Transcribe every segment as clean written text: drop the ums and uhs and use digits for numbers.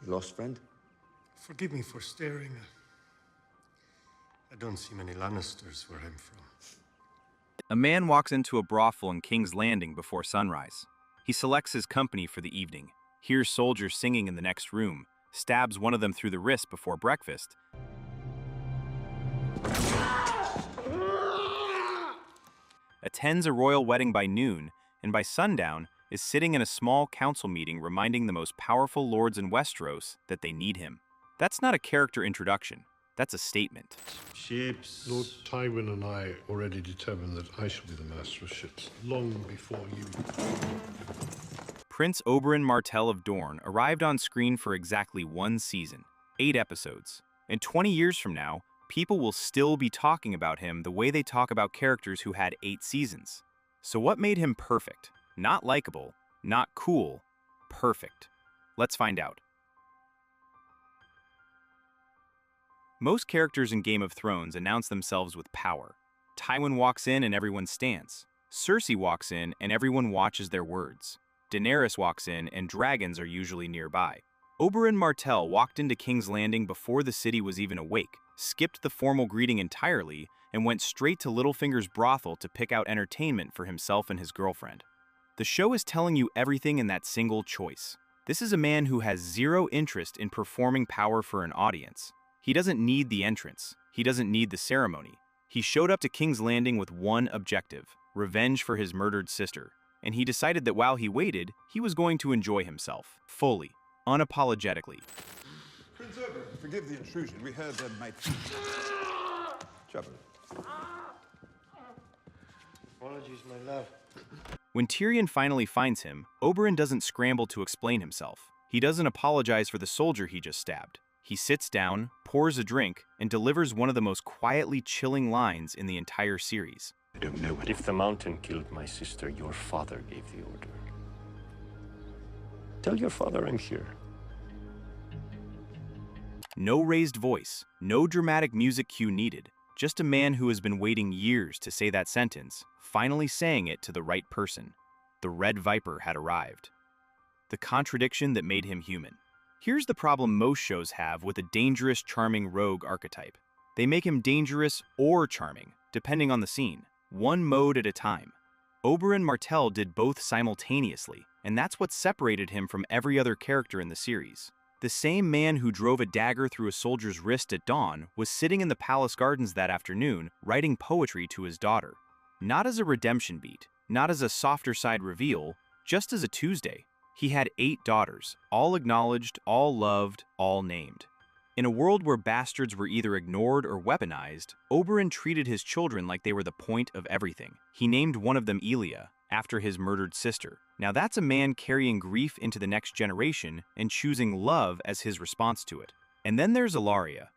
You lost friend? Forgive me for staring. I don't see many Lannisters where I'm from. A man walks into a brothel in King's Landing before sunrise. He selects his company for the evening, hears soldiers singing in the next room, stabs one of them through the wrist before breakfast, attends a royal wedding by noon, and by sundown is sitting in a small council meeting reminding the most powerful lords in Westeros that they need him. That's not a character introduction. That's a statement. Ships. Lord Tywin and I already determined that I shall be the master of ships, long before you. Prince Oberyn Martell of Dorne arrived on screen for exactly 1 season, 8 episodes. And 20 years from now, people will still be talking about him the way they talk about characters who had 8 seasons. So what made him perfect? Not likable, not cool, perfect. Let's find out. Most characters in Game of Thrones announce themselves with power. Tywin walks in and everyone stands. Cersei walks in and everyone watches their words. Daenerys walks in and dragons are usually nearby. Oberyn Martell walked into King's Landing before the city was even awake, skipped the formal greeting entirely, and went straight to Littlefinger's brothel to pick out entertainment for himself and his girlfriend. The show is telling you everything in that single choice. This is a man who has zero interest in performing power for an audience. He doesn't need the entrance. He doesn't need the ceremony. He showed up to King's Landing with one objective: revenge for his murdered sister. And he decided that while he waited, he was going to enjoy himself, fully, unapologetically. Prince Oberyn, forgive the intrusion. We heard there might be trouble. Apologies, my love. When Tyrion finally finds him, Oberyn doesn't scramble to explain himself. He doesn't apologize for the soldier he just stabbed. He sits down, pours a drink, and delivers one of the most quietly chilling lines in the entire series. I don't know what If the mountain killed my sister, your father gave the order. Tell your father I'm here. No raised voice, no dramatic music cue needed. Just a man who has been waiting years to say that sentence, finally saying it to the right person. The Red Viper had arrived. The contradiction that made him human. Here's the problem most shows have with a dangerous, charming rogue archetype. They make him dangerous or charming, depending on the scene, one mode at a time. Oberyn Martell did both simultaneously, and that's what separated him from every other character in the series. The same man who drove a dagger through a soldier's wrist at dawn was sitting in the palace gardens that afternoon, writing poetry to his daughter. Not as a redemption beat, not as a softer side reveal, just as a Tuesday. He had 8 daughters, all acknowledged, all loved, all named. In a world where bastards were either ignored or weaponized, Oberyn treated his children like they were the point of everything. He named one of them Elia, after his murdered sister. Now that's a man carrying grief into the next generation and choosing love as his response to it. And then there's Ellaria.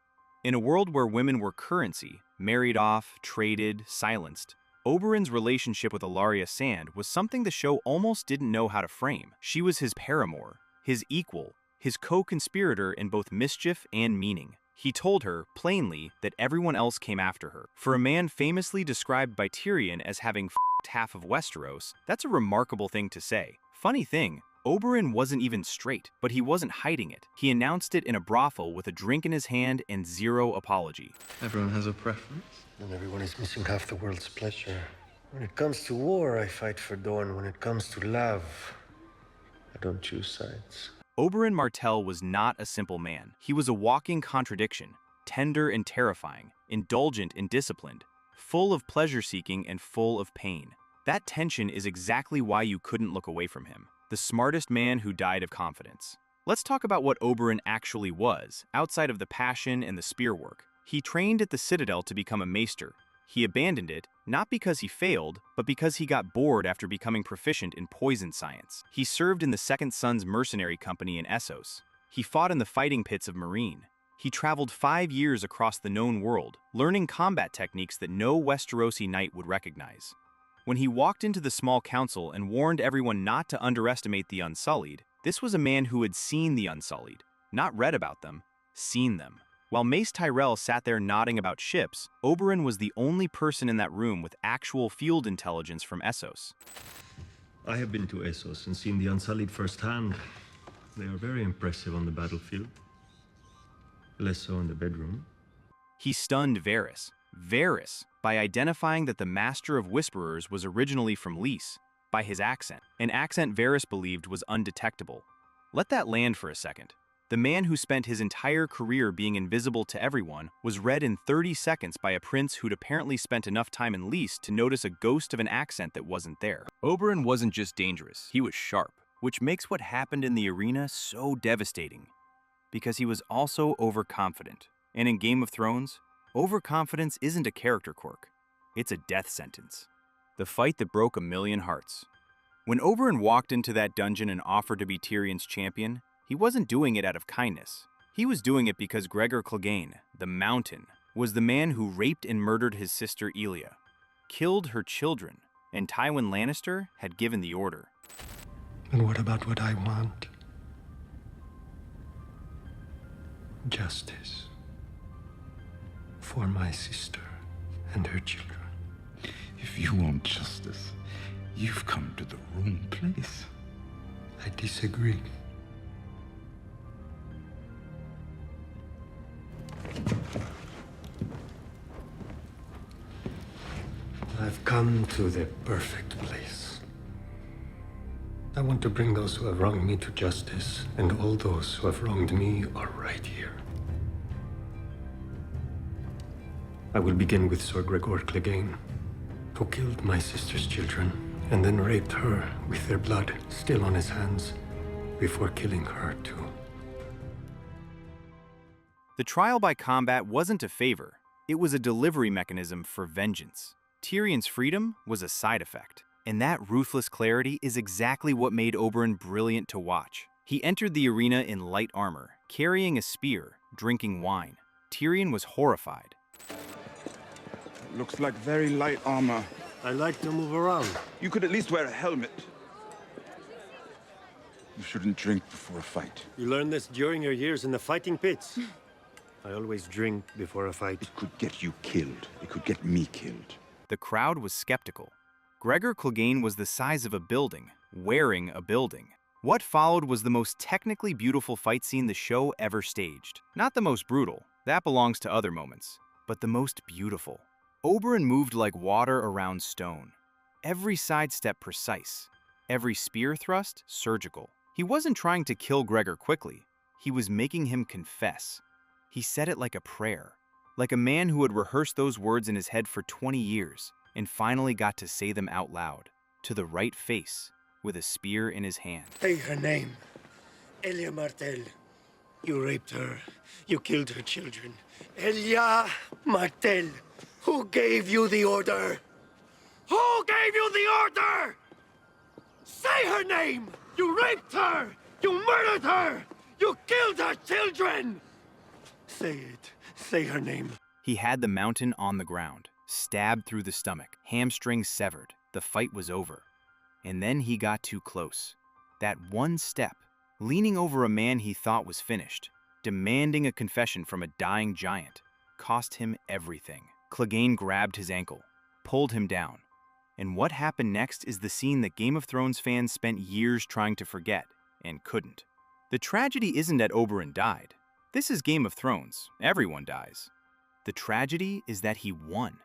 In a world where women were currency, married off, traded, silenced, Oberyn's relationship with Ellaria Sand was something the show almost didn't know how to frame. She was his paramour, his equal, his co-conspirator in both mischief and meaning. He told her, plainly, that everyone else came after her. For a man famously described by Tyrion as having f***ed half of Westeros, that's a remarkable thing to say. Funny thing, Oberyn wasn't even straight, but he wasn't hiding it. He announced it in a brothel with a drink in his hand and zero apology. Everyone has a preference. And everyone is missing half the world's pleasure. When it comes to war, I fight for Dorne. When it comes to love, I don't choose sides. Oberyn Martell was not a simple man. He was a walking contradiction, tender and terrifying, indulgent and disciplined, full of pleasure-seeking and full of pain. That tension is exactly why you couldn't look away from him. The smartest man who died of confidence. Let's talk about what Oberyn actually was, outside of the passion and the spear work. He trained at the Citadel to become a maester. He abandoned it, not because he failed, but because he got bored after becoming proficient in poison science. He served in the Second Sons mercenary company in Essos. He fought in the fighting pits of Meereen. He traveled 5 years across the known world, learning combat techniques that no Westerosi knight would recognize. When he walked into the small council and warned everyone not to underestimate the Unsullied, this was a man who had seen the Unsullied, not read about them, seen them. While Mace Tyrell sat there nodding about ships, Oberyn was the only person in that room with actual field intelligence from Essos. I have been to Essos and seen the Unsullied firsthand. They are very impressive on the battlefield. Less so in the bedroom. He stunned Varys, by identifying that the Master of Whisperers was originally from Lys, by his accent, an accent Varys believed was undetectable. Let that land for a second. The man who spent his entire career being invisible to everyone was read in 30 seconds by a prince who'd apparently spent enough time in Lys to notice a ghost of an accent that wasn't there. Oberyn wasn't just dangerous, he was sharp, which makes what happened in the arena so devastating. Because he was also overconfident. And in Game of Thrones, overconfidence isn't a character quirk, it's a death sentence. The fight that broke a million hearts. When Oberyn walked into that dungeon and offered to be Tyrion's champion, he wasn't doing it out of kindness. He was doing it because Gregor Clegane, the Mountain, was the man who raped and murdered his sister Elia, killed her children, and Tywin Lannister had given the order. And what about what I want? Justice. For my sister and her children. If you want justice, you've come to the wrong place. I disagree. I've come to the perfect place. I want to bring those who have wronged me to justice, and all those who have wronged me are right here. I will begin with Sir Gregor Clegane, who killed my sister's children and then raped her with their blood still on his hands before killing her too. The trial by combat wasn't a favor, it was a delivery mechanism for vengeance. Tyrion's freedom was a side effect, and that ruthless clarity is exactly what made Oberyn brilliant to watch. He entered the arena in light armor, carrying a spear, drinking wine. Tyrion was horrified. Looks like very light armor. I like to move around. You could at least wear a helmet. You shouldn't drink before a fight. You learned this during your years in the fighting pits. I always drink before a fight. It could get you killed. It could get me killed. The crowd was skeptical. Gregor Clegane was the size of a building, wearing a building. What followed was the most technically beautiful fight scene the show ever staged. Not the most brutal, that belongs to other moments, but the most beautiful. Oberyn moved like water around stone. Every sidestep precise, every spear thrust surgical. He wasn't trying to kill Gregor quickly, he was making him confess. He said it like a prayer, like a man who had rehearsed those words in his head for 20 years and finally got to say them out loud, to the right face, with a spear in his hand. Say her name. Elia Martell. You raped her. You killed her children. Elia Martell. Who gave you the order? Who gave you the order? Say her name! You raped her! You murdered her! You killed her children! Say it. Say her name. He had the Mountain on the ground, stabbed through the stomach, hamstrings severed. The fight was over. And then he got too close. That one step, leaning over a man he thought was finished, demanding a confession from a dying giant, cost him everything. Clegane grabbed his ankle, pulled him down. And what happened next is the scene that Game of Thrones fans spent years trying to forget, and couldn't. The tragedy isn't that Oberyn died. This is Game of Thrones. Everyone dies. The tragedy is that he won.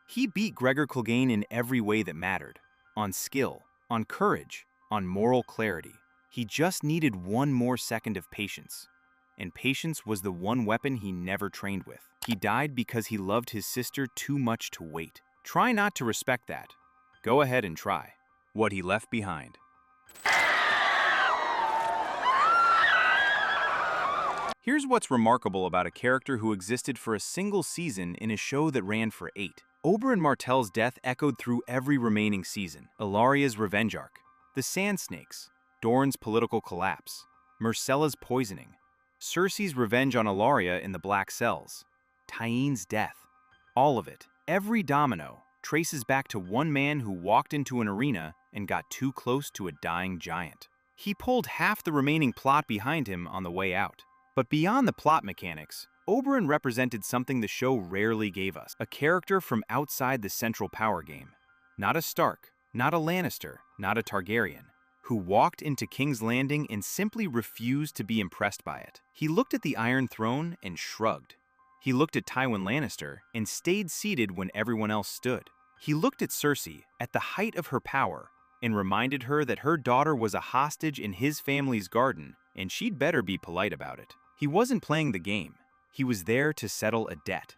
He beat Gregor Clegane in every way that mattered. On skill, on courage, on moral clarity. He just needed one more second of patience. And patience was the one weapon he never trained with. He died because he loved his sister too much to wait. Try not to respect that. Go ahead and try. What he left behind. Here's what's remarkable about a character who existed for a single season in a show that ran for 8. Oberyn Martell's death echoed through every remaining season. Illaria's revenge arc, the Sand Snakes, Dorne's political collapse, Myrcella's poisoning, Cersei's revenge on Illaria in the Black Cells, Tyenne's death. All of it, every domino, traces back to one man who walked into an arena and got too close to a dying giant. He pulled half the remaining plot behind him on the way out. But beyond the plot mechanics, Oberyn represented something the show rarely gave us, a character from outside the central power game. Not a Stark, not a Lannister, not a Targaryen, who walked into King's Landing and simply refused to be impressed by it. He looked at the Iron Throne and shrugged. He looked at Tywin Lannister and stayed seated when everyone else stood. He looked at Cersei at the height of her power and reminded her that her daughter was a hostage in his family's garden and she'd better be polite about it. He wasn't playing the game. He was there to settle a debt.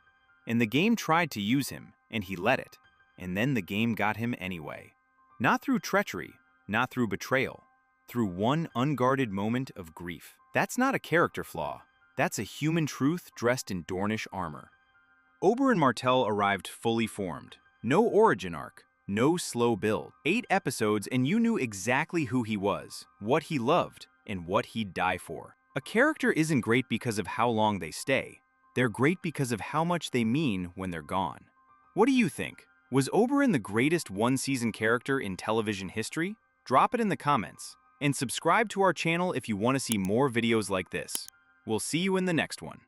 And the game tried to use him, and he let it. And then the game got him anyway. Not through treachery, not through betrayal, through one unguarded moment of grief. That's not a character flaw. That's a human truth dressed in Dornish armor. Oberyn Martell arrived fully formed. No origin arc, no slow build. 8 episodes and you knew exactly who he was, what he loved, and what he'd die for. A character isn't great because of how long they stay. They're great because of how much they mean when they're gone. What do you think? Was Oberyn the greatest one-season character in television history? Drop it in the comments. And subscribe to our channel if you want to see more videos like this. We'll see you in the next one.